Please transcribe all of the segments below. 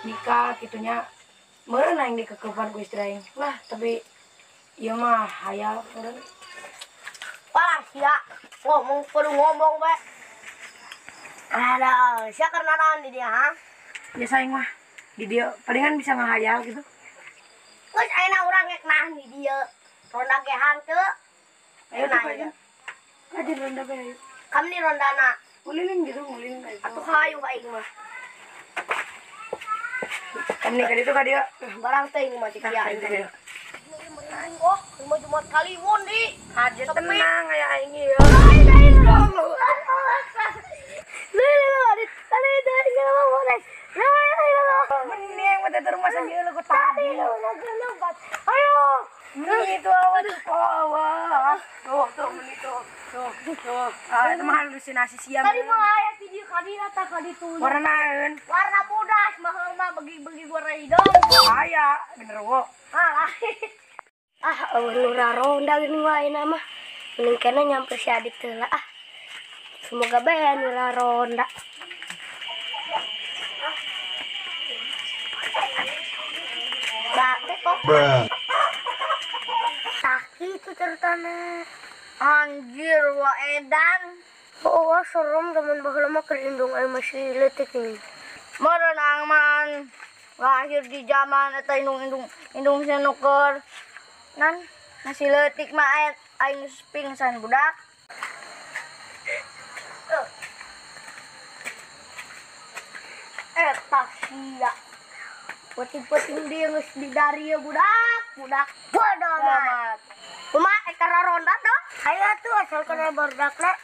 nikah gitunya meureun aing dikekepan ku istri aing lah tapi ieu mah hayal meureun. Wah sia ngomong perlu ngomong we. Ada sia karena naon di dia ha? Biasa aing mah di dia palingan bisa ngahayal gitu. Geus ayeuna urang ngek nahan di dia. Ronda ge hanteu. Ayo nanya. Aja ronda bae ayo. Kami di rondana. Nguliling gitu nguliling aja. Atuh hayu ka aing mah. Kami ka ditu ka dia. Barang teh ini mah cik ya. Oh, cuma Jumat Kliwon di. Aja tenang aya aing ieu. Mending mah teh rumah sanjeuleun ku tadi. Ayo. Itu awas awas. Tuh meni tuh. Ah itu mah halusinasi siang. Tadi mah aya video kadina tah ka ditu. Warna naeun? Warna bodas mah mah bagi-bagi warna hidung. Aya bener wo. Lurah ronda gini wae nama. Mending kena nyampe si adik teula ah. Semoga bae lurah ronda. Bate kok. Sakit itu ceritanya. Anjir wa edan. Oh wah serem teman baheula mah kerindung aya masih leutik ini. Meureun angman lahir di zaman eta indung senuker. Nan masih leutik mah aing pingsan budak. Eta sia. Penting-penting dia geus didari ya budak. Bodoh amat. Kumaha ekara ronda tuh? Ayo tuh asal kena bordakna.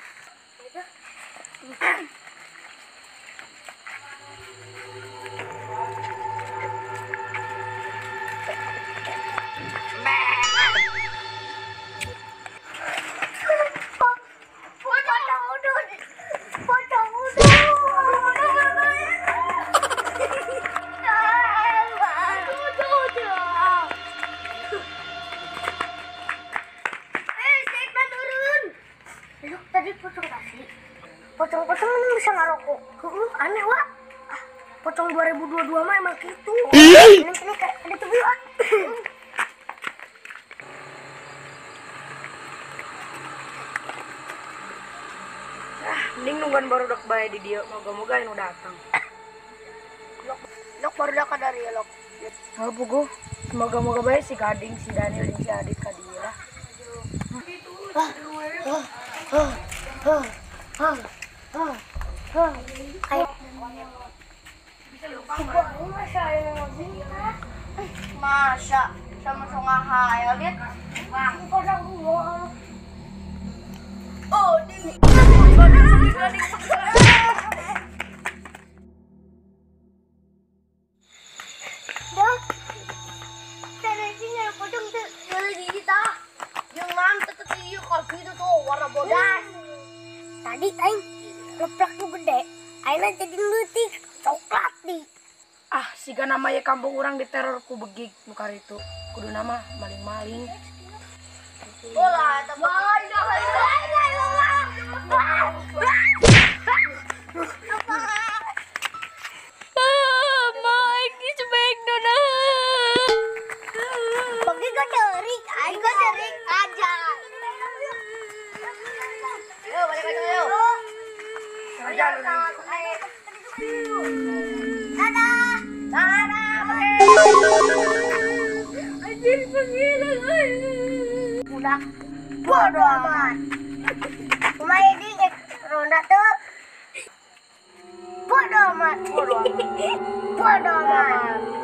Pocong-pocong ini bisa ngarokok. Aneh wak. Pocong 2022 mah emang gitu. Ini kayak ada tuh wak. Mending nungguan baru dok bae di dia. Moga-moga anu datang. Lok baru dak dari ya lok. Pugu. Semoga-moga bae si Gading, si Daniel, si Adit ka dia lah. Ayo. Masa sama ngahayal dit. Oh, ini. Dah. Terusnya pocong tuh dari kita. Yang mantep tuh yuk kalau gitu tuh warna bodas. Tadi aing leplak tuh gede. Aing jadi leutik coklat di. Ah, siga nama ya kampung orang diteror ku begig muka itu. Kudu nama maling-maling. Bola, teman. Udah bodoh amat. Kumaha di ronda tuh bodoh amat. Bodoh amat.